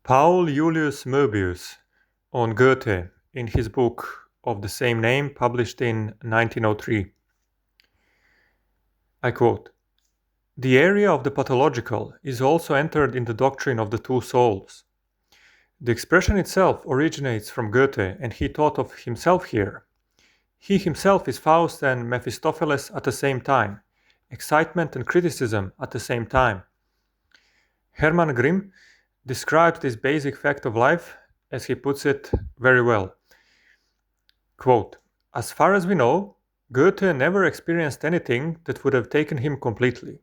Paul Julius Möbius on Goethe in his book of the same name published in 1903. I quote, "The area of the pathological is also entered in the doctrine of the two souls. The expression itself originates from Goethe, and he thought of himself here. He himself is Faust and Mephistopheles at the same time, excitement and criticism at the same time." Hermann Grimm describes this basic fact of life, as he puts it, very well. Quote, "As far as we know, Goethe never experienced anything that would have taken him completely.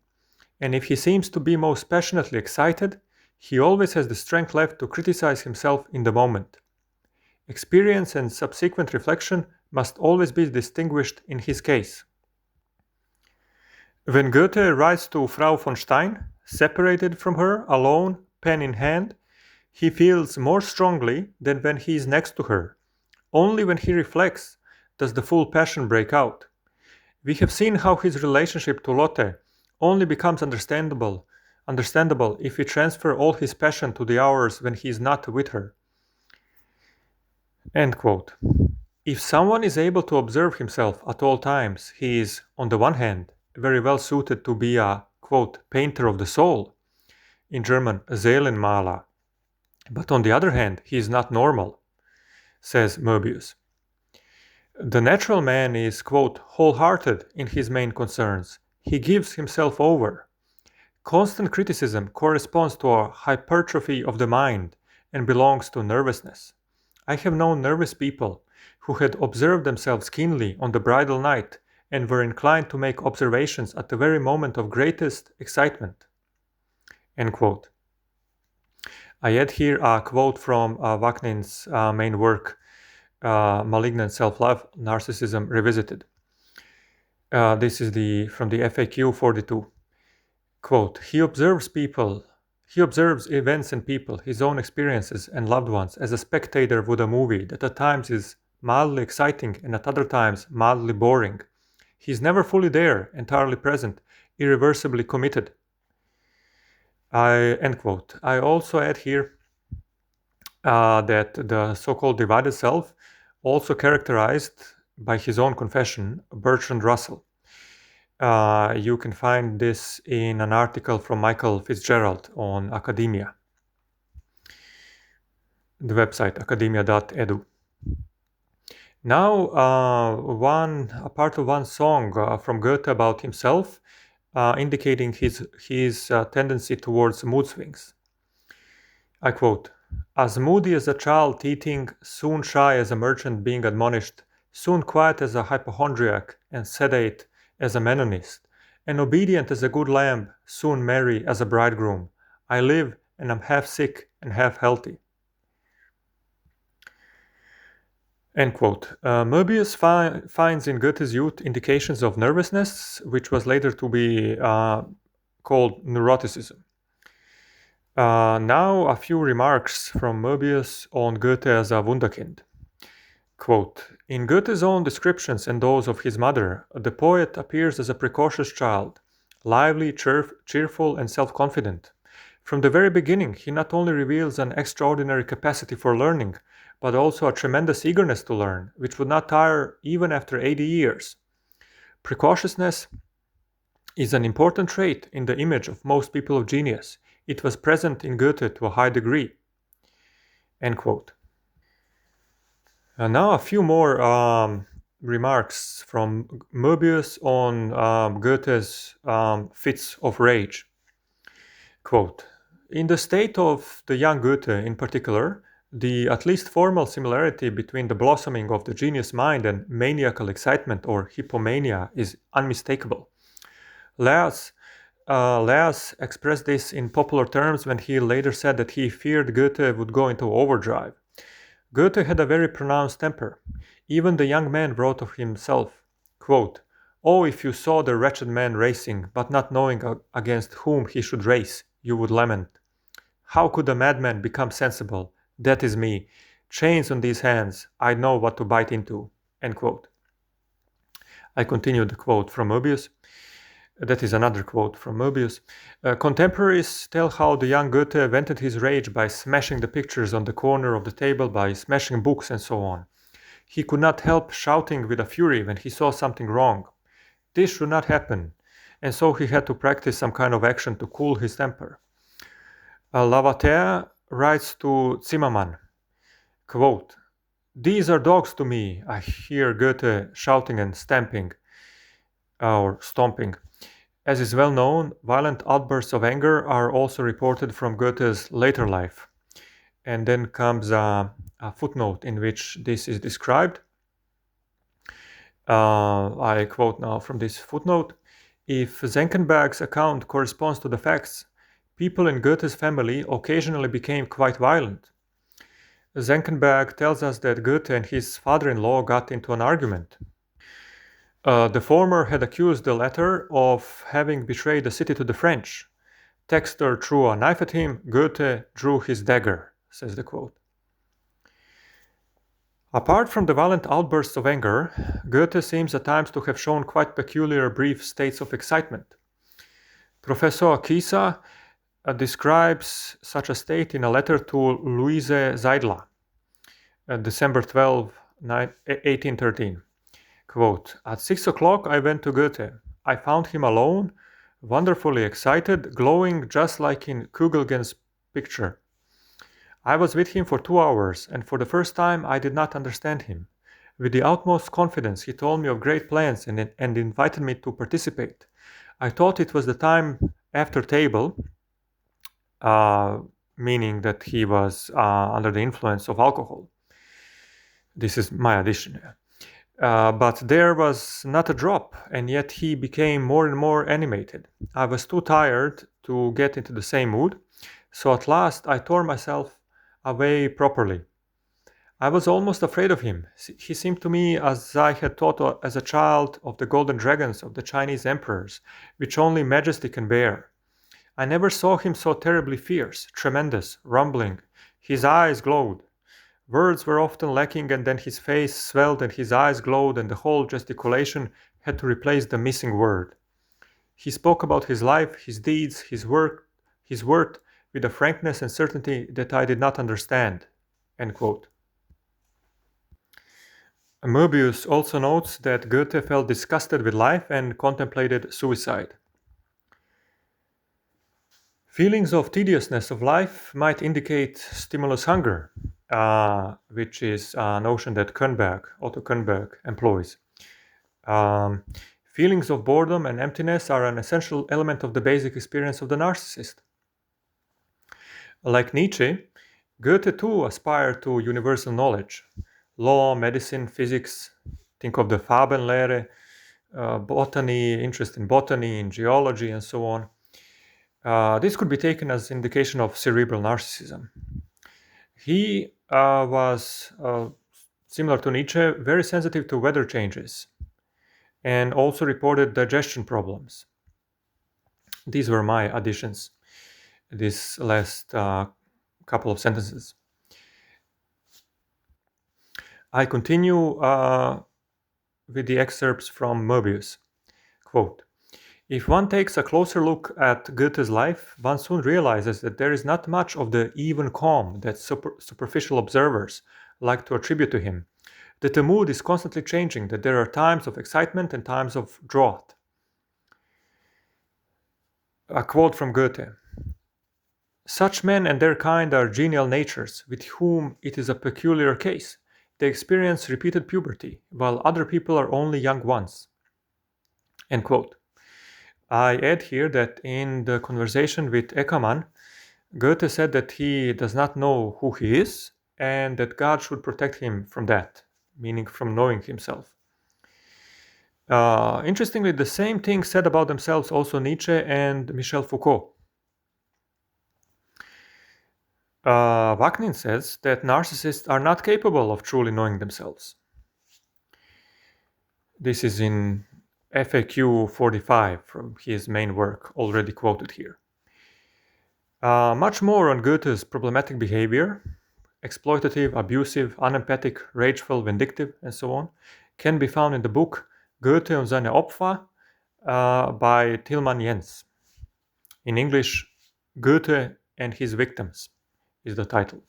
And if he seems to be most passionately excited, he always has the strength left to criticize himself in the moment. Experience and subsequent reflection must always be distinguished in his case. When Goethe writes to Frau von Stein, separated from her, alone, pen in hand, he feels more strongly than when he is next to her. Only when he reflects does the full passion break out. We have seen how his relationship to Lotte only becomes understandable if we transfer all his passion to the hours when he is not with her." End quote. If someone is able to observe himself at all times, he is, on the one hand, very well suited to be a, quote, painter of the soul, in German, Seelenmaler. But on the other hand, he is not normal, says Möbius. The natural man is, quote, wholehearted in his main concerns. He gives himself over. Constant criticism corresponds to a hypertrophy of the mind and belongs to nervousness. I have known nervous people who had observed themselves keenly on the bridal night and were inclined to make observations at the very moment of greatest excitement. End quote. I add here a quote from Vaknin's main work, Malignant Self-Love, Narcissism Revisited. This is from the FAQ 42. Quote, he observes events and people, his own experiences and loved ones, as a spectator would a movie that at times is mildly exciting and at other times mildly boring. He is never fully there, entirely present, irreversibly committed. End quote. I also add here that the so-called divided self, also characterized by his own confession, Bertrand Russell. You can find this in an article from Michael Fitzgerald on Academia, the website academia.edu. Now, a part of one song from Goethe about himself, indicating his tendency towards mood swings. I quote, "As moody as a child teething, soon shy as a merchant being admonished, soon quiet as a hypochondriac, and sedate as a Mennonist, and obedient as a good lamb, soon merry as a bridegroom. I live and am half sick and half healthy." End quote. Möbius finds in Goethe's youth indications of nervousness, which was later to be called neuroticism. Now a few remarks from Möbius on Goethe as a wunderkind. Quote, "In Goethe's own descriptions and those of his mother, the poet appears as a precocious child, lively, cheerful, and self-confident. From the very beginning, he not only reveals an extraordinary capacity for learning, but also a tremendous eagerness to learn, which would not tire even after 80 years. Precociousness is an important trait in the image of most people of genius. It was present in Goethe to a high degree." End quote. Now a few more remarks from Möbius on Goethe's fits of rage. Quote, "In the state of the young Goethe in particular, the at least formal similarity between the blossoming of the genius mind and maniacal excitement or hypomania is unmistakable. Leas expressed this in popular terms when he later said that he feared Goethe would go into overdrive. Goethe had a very pronounced temper. Even the young man wrote of himself, quote, 'Oh, if you saw the wretched man racing, but not knowing against whom he should race, you would lament. How could a madman become sensible? That is me. Chains on these hands, I know what to bite into.' End quote." I continue the quote from Möbius. That is another quote from Mobius. Contemporaries tell how the young Goethe vented his rage by smashing the pictures on the corner of the table, by smashing books, and so on. He could not help shouting with a fury when he saw something wrong. This should not happen, and so he had to practice some kind of action to cool his temper. Lavater writes to Zimmermann, quote, "These are dogs to me," I hear Goethe shouting and stamping, or stomping. As is well known, violent outbursts of anger are also reported from Goethe's later life. And then comes a footnote in which this is described. I quote now from this footnote. If Senckenberg's account corresponds to the facts, people in Goethe's family occasionally became quite violent. Senckenberg tells us that Goethe and his father-in-law got into an argument. The former had accused the latter of having betrayed the city to the French. Texter threw a knife at him, Goethe drew his dagger, says the quote. Apart from the violent outbursts of anger, Goethe seems at times to have shown quite peculiar brief states of excitement. Professor Kisa describes such a state in a letter to Louise Seidler, December 12, 1813. Quote, "At 6 o'clock I went to Goethe. I found him alone, wonderfully excited, glowing just like in Kugelgen's picture. I was with him for 2 hours, and for the first time I did not understand him. With the utmost confidence he told me of great plans and invited me to participate. I thought it was the time after table," meaning that he was under the influence of alcohol. This is my addition. But there was not a drop, and yet he became more and more animated. I was too tired to get into the same mood, so at last I tore myself away properly. I was almost afraid of him. He seemed to me as I had thought as a child of the golden dragons of the Chinese emperors, which only majesty can bear. I never saw him so terribly fierce, tremendous, rumbling. His eyes glowed. Words were often lacking, and then his face swelled and his eyes glowed, and the whole gesticulation had to replace the missing word. He spoke about his life, his deeds, his work, his worth, with a frankness and certainty that I did not understand." End quote. Mobius also notes that Goethe felt disgusted with life and contemplated suicide. Feelings of tediousness of life might indicate stimulus hunger, which is a notion that Otto Kernberg employs. Feelings of boredom and emptiness are an essential element of the basic experience of the narcissist. Like Nietzsche, Goethe too aspired to universal knowledge. Law, medicine, physics, think of the Farbenlehre, botany, interest in botany, in geology, and so on. This could be taken as indication of cerebral narcissism. He was, similar to Nietzsche, very sensitive to weather changes and also reported digestion problems. These were my additions, this last couple of sentences. I continue with the excerpts from Mobius. Quote, "If one takes a closer look at Goethe's life, one soon realizes that there is not much of the even calm that superficial observers like to attribute to him, that the mood is constantly changing, that there are times of excitement and times of drought." A quote from Goethe, "Such men and their kind are genial natures, with whom it is a peculiar case. They experience repeated puberty, while other people are only young ones." End quote. I add here that in the conversation with Eckermann, Goethe said that he does not know who he is and that God should protect him from that, meaning from knowing himself. Interestingly, the same thing said about themselves also Nietzsche and Michel Foucault. Vaknin says that narcissists are not capable of truly knowing themselves. This is in FAQ 45 from his main work, already quoted here. Much more on Goethe's problematic behavior, exploitative, abusive, unempathic, rageful, vindictive, and so on, can be found in the book Goethe und seine Opfer, by Tilman Jens. In English, Goethe and His Victims is the title.